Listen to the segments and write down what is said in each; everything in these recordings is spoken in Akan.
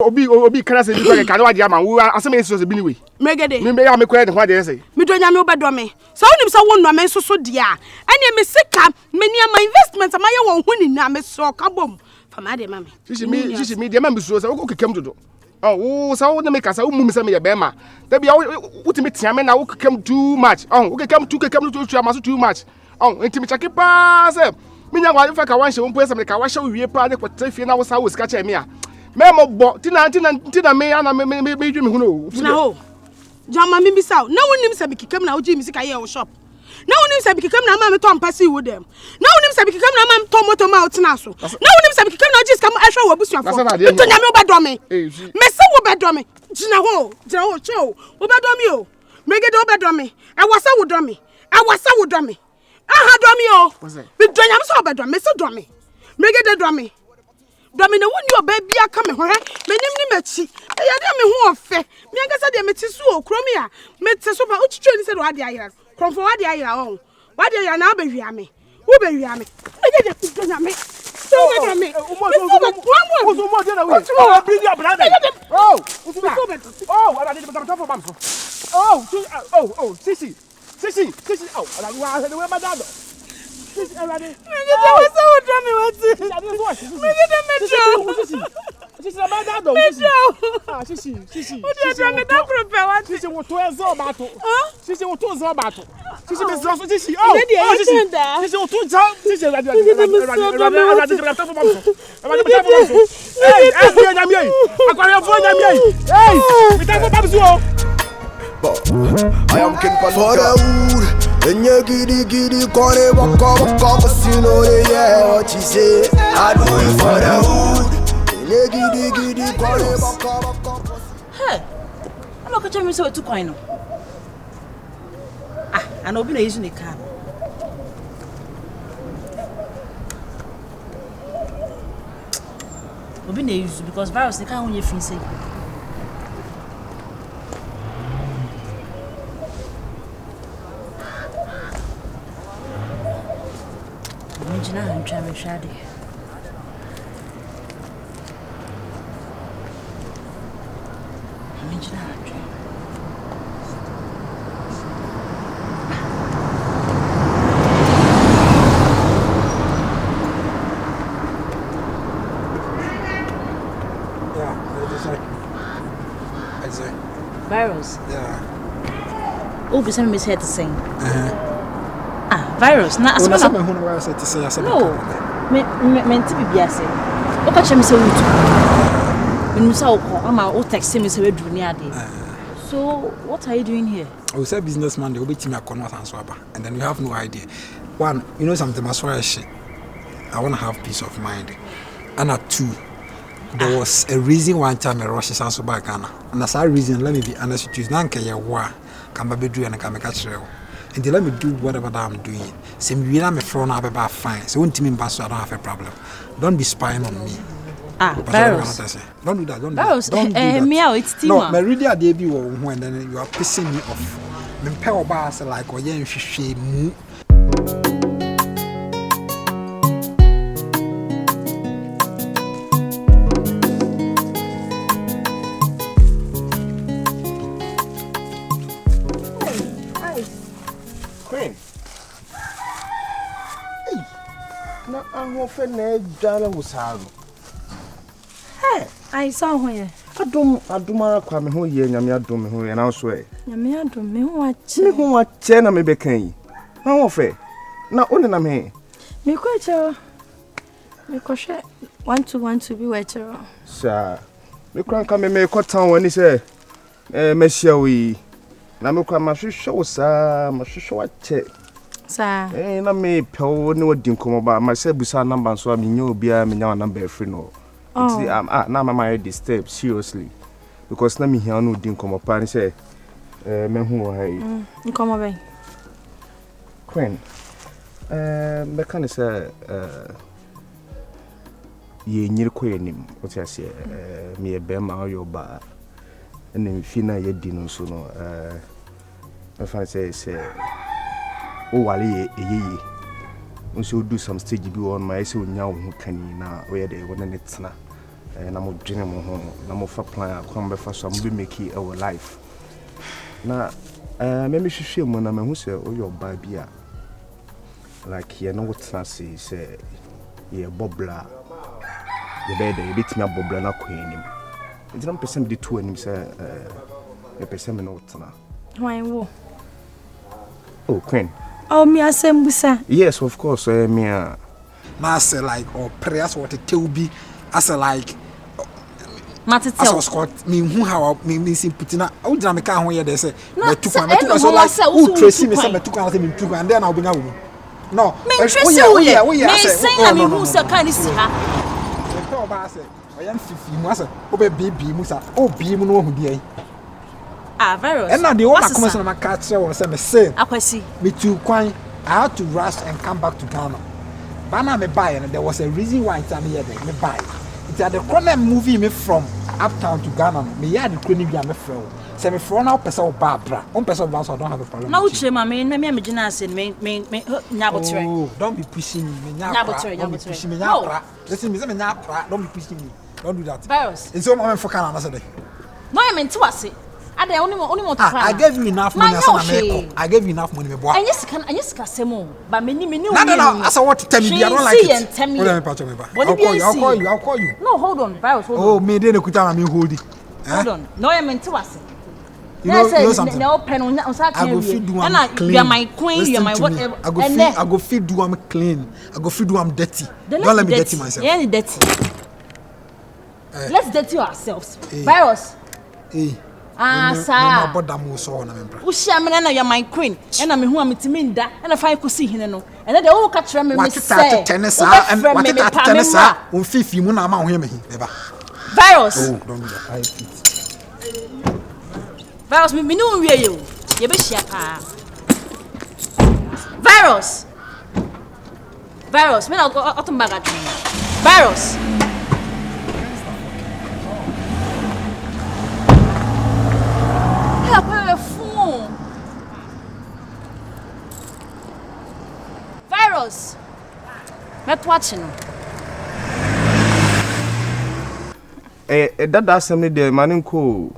Obi can say you can what Yama, who are some instances of Billy. Megade, maybe I'm a quite what they say. Me don't know about me. So him so one man so dear. And you may sick up many of my investments and my own winning now, Miss So Cabum. For my dear mammy. She me, the members was okay come to do. Oh, so I want to make us a woman, some of Bema. There be ultimate time and I will come too much. Oh, okay, come to too much. Oh, intimate pass. Minya wa fa ka wan hye won make ka wa hye wie pa de kwatafie na wo sa wo ska cha me a memo bo tina me ana me dwi me hu no na ho jama me bisa na wonim se bikikam na oji mi sika ye wo shop na wonim se bikikam na ma me to mpase wo dem na wonim se bikikam na ma me to moto ma otina so na wonim se bikikam na oji sika ehwe wo busuafo to nya me obedo me me se wo bedo me jina ho cho wo bedo me o megede obedo me e wasa wo do me aha do me o me do nyam so obedo me se do me megede do me na woni oba bia ka me ho he menim ni machi e ya de me ho ofe me angasa de meti su o kromi a meti so ba uchichu ni se do ade ayira konfo ade ayira o wade ayira na abehwia me wo behwia me megede do nyam me so be me Sisi, oh, I don't my dad. Sisi, I am king for the wood. And you giddy, call it walk up, you know they hear what you say. I do it for the wood. And you giddy, call it walk up. Hey, I'm not catching me so too coin. I know been using the car. We've been used because virus they can't only feel I'm trying to shady. Virus? Yeah. Oh, be sending me here to sing. Virus? Na asema na me virus to say asema. No. Me nti bibia say. O ka chem say wutu. Me nusa o ko ama o text me say we duru ni ade. So, what are you doing here? I was a businessman, they will be team and then you have no idea. One, you know something, as far as shit. I want to have peace of mind. And at two, there was a reason one time I rushed Sanso back Ghana. And that's our reason, let me be honest with you. Nanka ya wa, can be do and can make a trail. And they let me do whatever that I'm doing. Same we are my phone up about fine. So one team in Basso, I don't have a problem. Don't be spying on me. Virus. Don't do that. Don't do that. Meow, it's team. No, my really debut when then you are pissing me off. Me power bars like or yen fish mu. Queen. Hey. Na ahofe na dwala wusaru. I saw when Adumara kwa me ho ye nyame adum me ho ye na so e. Nyame adum me ho ache. Me ho ache na me bekan. Na ho fe. Na oni na me. Me ko ache. Me ko hwe 1212 bi wa ache. Sa. Me kran ka me ko tan wani se me hia wi. Na me kwa ma hwehwe wo sa, ma hwehwe ache. Sa. Na me pewo ne wadi nkomo ba ma se busa number so a me nya obi a me nya number free no. See, now my disturbed seriously because na me here no din come up and say me hu hai come away Queen me can say ye nyir ko yenim what you say me e be ma yo ba and me fina ye di no so no me fan say o wale ye nso do some stage bi on my say onya wo kani na we dey wona netna and I'm dreaming home. I'm for plan. Come before some be make it our life. Now, maybe she feel when I'm who say, oh, your baby. Like, you know what I say, yeah, Bobla. The bed, a bit me a Bobla, not queen. It's not person the two and him say, a person no now. Why, wo? Oh, Queen. Oh, me Asem busa. Yes, of course, me. Master like or prayers what it will be as a like. Matete. As was called me who how me see putina. I would make a here they say. But to so like who tracy me say me took and then I'll be now. No. Oh yeah. Me say na me who say kan si ha. The poor ba say, I am fifi mu say, obe bibi mu sa, obi mu no hu dia. Virus. And now the one come say na catch say me say. Akwasi. Me too kwan. I had to rush and come back to Ghana. But now me buy and there was a reason why I'm here there. Me buy. It's at the corner movie me from uptown to Ghana. Me had the clinic me from. Say me from now person Barbara. On person so I don't have a problem. Now uche ma me gina say me nyabotre. Oh, don't be pushing me. Nyabotre. Pushing me nyakra. Listen me say me nyakra. Don't be pushing me. Don't do that. Virus. It's all my for Ghana say. No I meant to say. Only more I gave you enough money I gave you enough money me boy. And yes can semo. But me no. As I want to tell me I don't like it. I'll call you. No, hold on. Virus, hold on. Oh, me dey kuta me hold it. Hold on. No I meant to say. You know something? No pen on I go feed do am clean. You are my queen, you are my whatever. I go feed do am clean. I go feed do am dirty. Don't let me dirty myself. Yeah, dirty. Let's dirty ourselves. Virus. Hey. Sir. No bother mo so na membra. Wo share me na you are my queen. And me hu amitimi nda. And fa ko si hene no. And then they all catch me say. What tennis and what tennis on fifi mu na ma ho me hi. Virus. Oh, don't do that. I fit. Virus, me no wie you. You be share pa. Virus. Virus, me na otumbaga twen. Virus. Virus. Met watching. That Asem ni de manin ko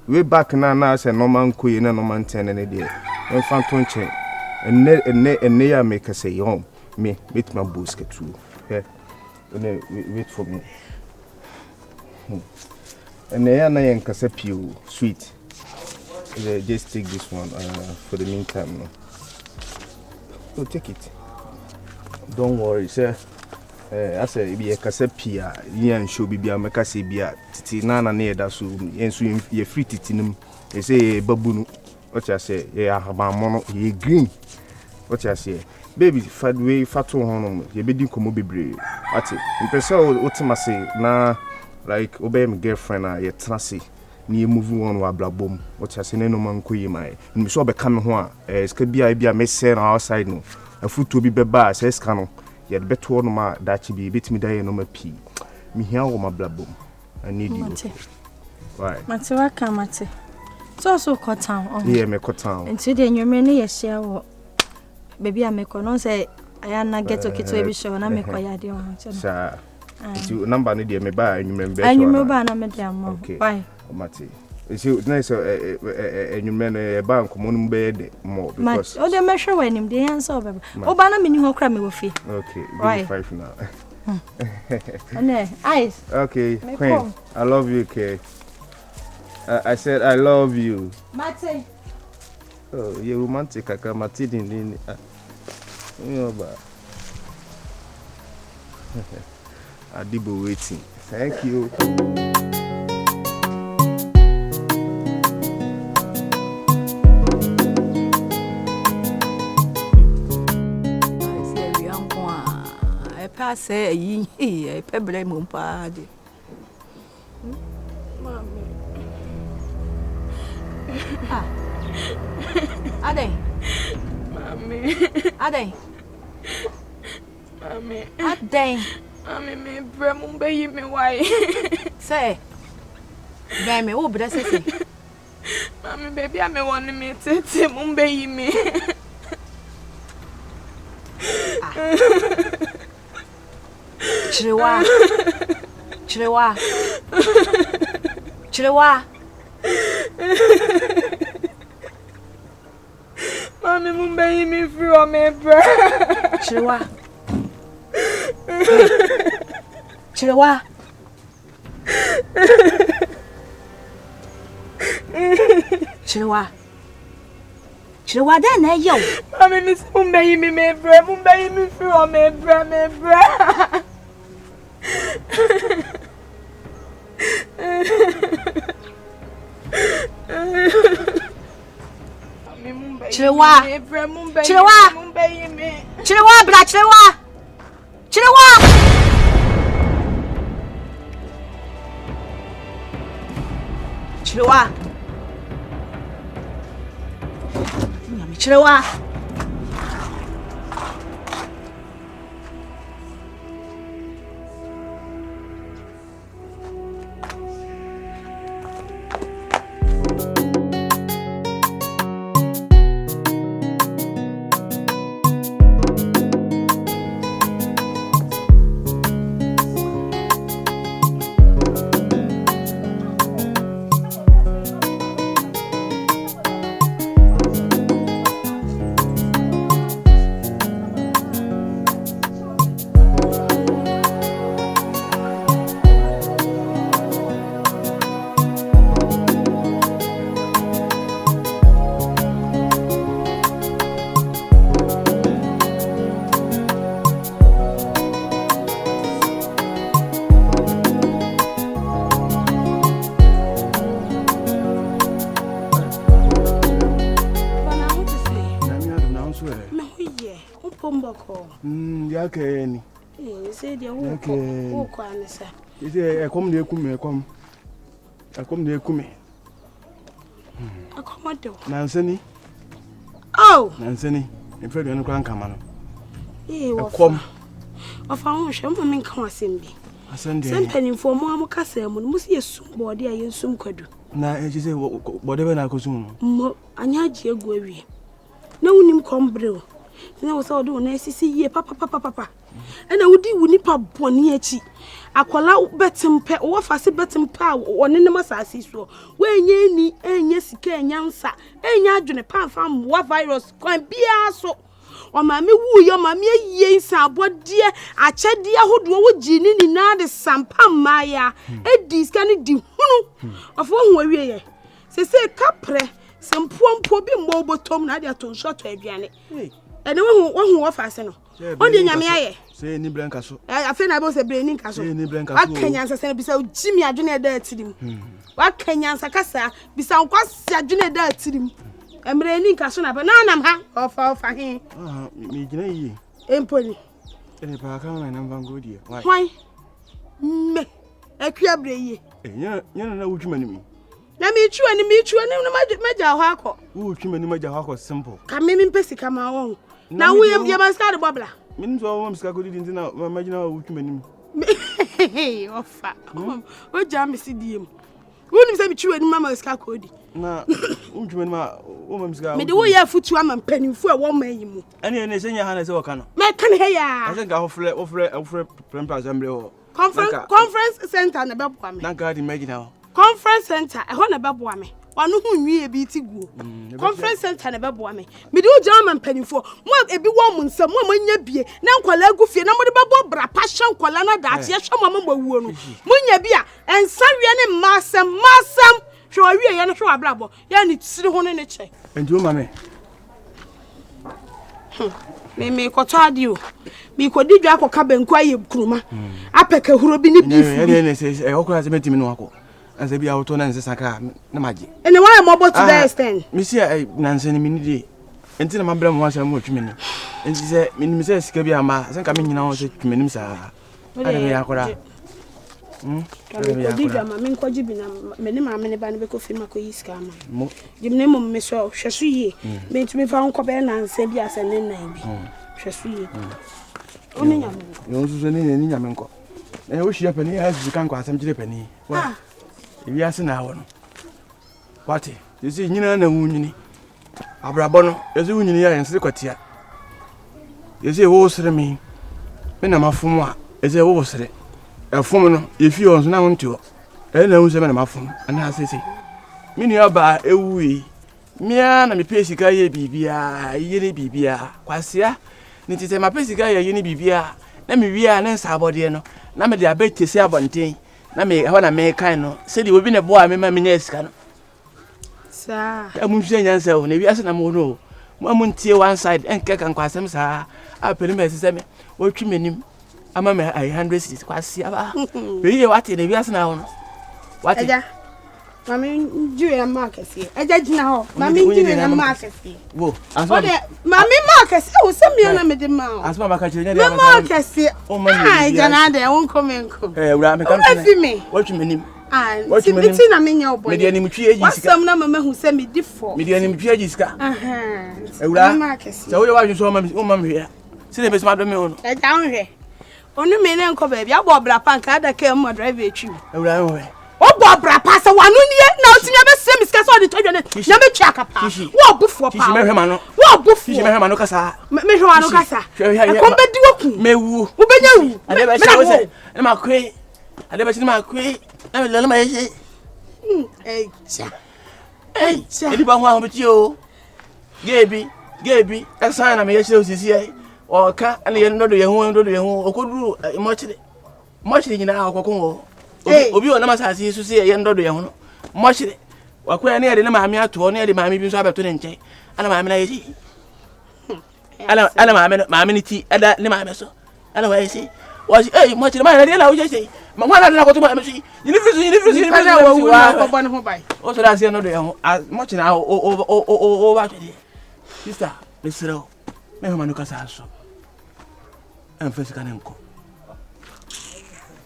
way back na say no man ko na no man ten ne de en fan ton chen enne ya make say yo me meet my boss get through wait for me enne ya na yen kasa pio sweet just take this one for the meantime no. So take it, don't worry sir. I say be a casapia, yan show be a macasibia, Titina near that so, and so you're free titinum. They say baboon, what I say, yeah, have my mono, ye green. What I say, baby, fat way, fat on, ye bidding come be brave. At it, in person, what I say, nah, like obey my girlfriend, ye trasy, near moving on while black boom. What I say, no man quay my, and we saw becoming one, as could be I be a mess outside no, a foot to be beba, says canoe. Yet better one ma that she be bit me die no ma pee. Me here o my blood boom. I need you. Why? Mate waka mate. So cut town. Yeah, me cut town. And today you me na share wo. Baby I make no say I na get okay to be sure na me kwaya de o. Sir. You number ni dey me buy and you remember. And you remember na me dey am. Okay. Bye. Mate. You nice and you men a bank money bed more because oh they measure when him dey answer baby. O ba na me ni ho kra me wo fi. Okay, give me 5 now. And eyes. Okay, Queen. I love you, okay. I said I love you. Mate. Oh, you romantic aka Mate din. You ba. Adibo waiting. Thank you. Say ye peble mum padi. Mommy. Ade. Mommy. Ade. Mommy. Ade. Mommy me bre mum be yi me why. Say. Be me wo bre say. Mommy baby I me want me tete mum be yi me. Chirewa. Chilewa. Mommy, mumbai me through me, bro. Chilewa. Chilewa. Chilewa. Chilewa, then I yo. Mommy, Miss Mumbai me, bro. Mumbai me through me, bro, me, bro. Chilewa. Chilewa. Chilewa, bra, Chilewa. Chilewa. Chilewa. Chilewa. Kenny. Say the who can say. Is a come near Kume come. I come near Kume. A commodore. Nansani. Oh, Nansani. In front of the Grand Camano. Eh, come. Of our own shaman men come assembly. I send Some penny for more Cassam, must be a soon body I assume could. Now, it is whatever I consume. Mo, Anyaji go away. No one come brew. Then I was all doing ye papa. And I would do nipa boniachi. I call out better pet or fast better power or in the massas. When ye ni, and yes, can yansa, and yajun a pan from what virus can be so. Or mammy woo your mammy ye sa what dear, I chat dear who do Ginny in the Sampa Maya, a discanny di of one warrior. Say, capre, some poor be mobile Tom Nadia to shot to a piano. And one who offers no. Only Yamia. Say any blancasso. I think I was a braining castle. Any blancasso. What Kenyans say beside Jimmy a junior there to him? What Kenyans a cassa beside Quassia junior there to him? And braining castle, but none of her or for him. Ah, me, Impony. Any park and I'm good here. Why? Me, a queer bray. You know what you mean. Let me chew and meet you and no major hako. Who came in major hako simple. Come in Pessy come on. Now we have your start a bubbler. Means all one's got didn't know, imagine how we can. Hey, oh, fat. Oh, jam is idiom. Wouldn't say you and Mamma's cacody. Now, woman's got me the way you foot to a man penny for a woman. Any saying your hand is all can. Make can hear. I think I'll offer assembly conference center and about woman. Not God imagine now. Conference center, I want about woman. One who we a bit go. Conference center and about woman. Me do German penny for more a big woman, some woman ye be. Now call a goofy, no more bra passion, colana that yes, some mamma won. Munya bia, and Sarian Massam. Show a real and show a blabber. Yan it's still on in a check. And you, mammy. Me make a tard you. Me could did you cabin quiet, Kruma. I peck a rubini beef. Says, I also has met him in Wako. As a be out on and Saka, Namaji. And why am I about to die stand? Monsieur Nancy Minidi. Until my brother was a much minute. And she said, Mrs. Cabiama, I think I mean now, said to Minimsa. I don't know. Mamma, Quajibina, many mammy Banaco Fimaco Iscam. You name of Miss Chassuye, made to me found Cobena and Sabias and then name. Chassuye. Only you also need any Yamanco. I wish you a penny as you can't quite some penny. Well, if you ask an hour. What? You see, you know, no wound. Abrabono, as a wound and secretia. You see, what's the me? When I'm a fuma, as a horse. A woman, if you are now to na wo se me na mafom ana asese me nua ba ewui mia na me pesika ye bibia ye ne bibia kwasea ni tete ma pesika ye ne bibia na me wi a na nsabode no na me de abetesi abonten na me ho na me kan no se de obi ne bo a me ma me nya sika no sa amunhwe nyansa o na wi ase na mo no mo amuntie one side enke kan kwasem sa a peli me sese me wotwi menim ama me 100 cities kwasea ba we ye wate na wi ase na ho no wate aja mami juwe na market aja jina ho mami juwe na market wo asma mami market o se mi na me de ma o asma baka chire nya de market ai jana de won komenko wura me kan wotwi menim Biti na menya obo. Me de anim twi agi sika. Wasam na mama hu se me di fo. Me de anim twi agi sika. Ewura. Se wo ye wa so ma me hwe. Se ne be so ma do me ho no. E ja nhwe. Onu me ne nko ba bia bo bra pa nka da ka mo driver etwi. Ewura nhwe. Obo bra pa se wanu nie na otimi be se mi sika so de twadwe ne. Na me twa kapa. Wo bufo pa. Kishi me hwe ma no. Wo bufo. Kishi me hwe ma no kasa. Me hwe ma no kasa. E kom be di woku. Mewu. Wo benya wu. Ade ba sha wo se. Na ma kwe. Ade ba chi ma kwe. Na me lo ma ye. Eja. Edi ba ho ahobeti o. Gebi, esa na me yehire osisi ai. O ka ana ye ndodo ye ho, okoduru mochire nyina akokon wo. Obi o na masase su se ye ndodo ye ho no. Mochire. Wakwa na ye de na maame ato na ye de maame bi so abeto ne nchen. Ana maame na ye si. Ana maame ni ti ada ne maame so. Ana wa ye si. Was mochire ma na de la wo je sei. Ma wana na ko to ma mesi yini fisu na wo na ko bon ho bai o so da se no do yan much na o ba twede sister mesero me ho manu kasa so en fesika ne nko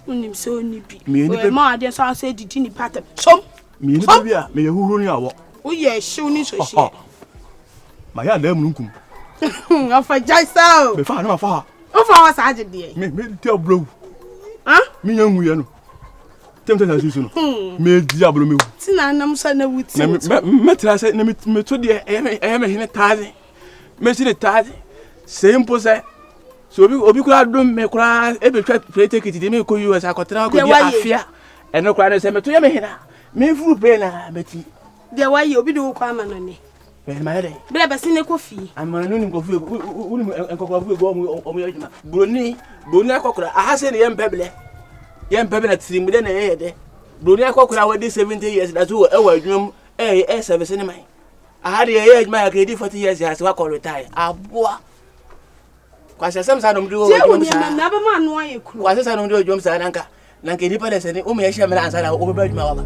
unim so ni bi o ma ade so ase didi ni pattern som mi ni bi a me ye huhuru ni awo o ye hyew ni so hye ma ya da mu nkum afa jaisa be fa na ma fa o fa wa sa agede me ti ablo mi yan huye no tem tem asisu no me di ablo me wu ti na nam so na wuti na me tra se na me to de me hine taze me si de taze se impo se so obi kura dum me kura e be twa plate kiti me ko US akotra ko di afia eno kura ne se me to ye me hina me furu pe na beti de wa ye obi de wo kwa ma no ne be ma de bele be sine kofi amana no ni kofi uni enkokwa fu go omu yajima broni akokura ahase ne yempebele na tirimde na yede broni akokura wadi 70 years that's who e wa adwum service ne man ahade ye yajima ya kedi 40 years ya se wa ko retire aboa kwase sam sa no mdi wo adwum sa na ba ma no aye kuru kwase sa no mdi wo adwum sa nanka ni pa lese ni o me ya hia me na ansa na o be adwuma wa ba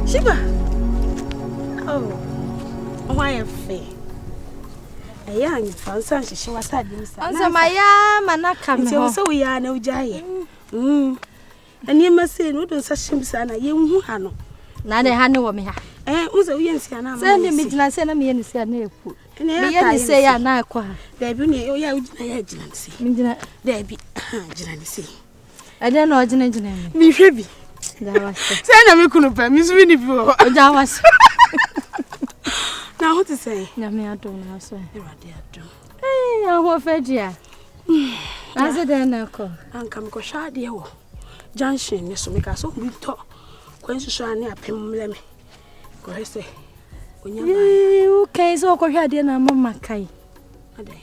Shiba. Oh. Why a fair? A young fancy she was sad. Answer my yam and I come so we are no giant. And you must say, no, don't such him, son, a young who had no. Now they had no woman. Eh, was a young son. Send him to send me any say a name. And I say, I'm not quite. There be near your agency. There be agency. I don't know agency. Be heavy. Say me couldn't pay Miss Winnie before. Jawas. Now what to say? No, me I don't know. So you are there too. Hey, I want Fedia. I said then I call. And come go shard ye wo. Junction yes make us so we talk. Kwensu so na apem leme. Go he say. You okay so go here there na mama kai. Ade.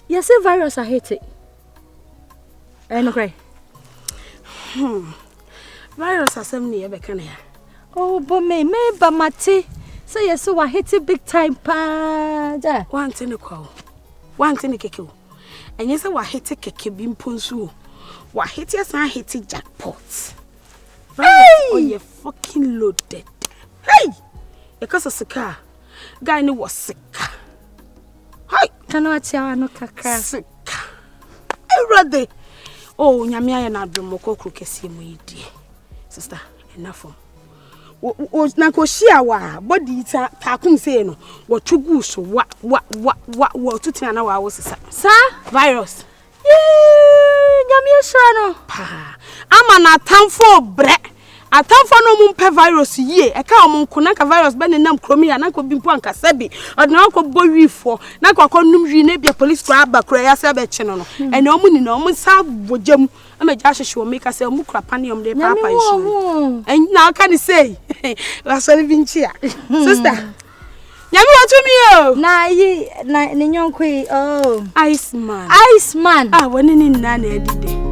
Yes, virus I hate it. And okay. Virus Asem ni ebe kana ya. Oh, but me ba mate. So yes, so I hit it big time pa. Ja. One thing ko. One thing keke. And yes, wa hit it keke bi mponsu. Wa hit yes na hit it jackpot. Hey! Oh, you fucking loaded. Hey! Because of sika. Guy ni was sick. Hi. Can I tell no kaka? Sick. Everyday. Oh, nyame aye na adwomo kokro kese mu yidie. Sister, enough. O na ko shia wa body ta kum say no. Wo tugu so wa tutina na wa wo sisa. Sir, virus. Nyame shano. Pa. Ama na tamfo bre. Atamfo no mumpe virus ye. Eka omunko na ka virus be ne nam kromi ya na ko bimpo ankasa bi. Odna ko bowifo. Na ko num hwi na bia police kra aba kra ya se be che no. Ene omu ni na omu sa bojam. Ama ja hwehwe o make say omu kra panium de papa isu. En na ka ni say. Wasori binchi a. Sister. Nyami watumi o. Na yi na nyonko oh. Iceman. Iceman. Ah, woni ni nna na edide.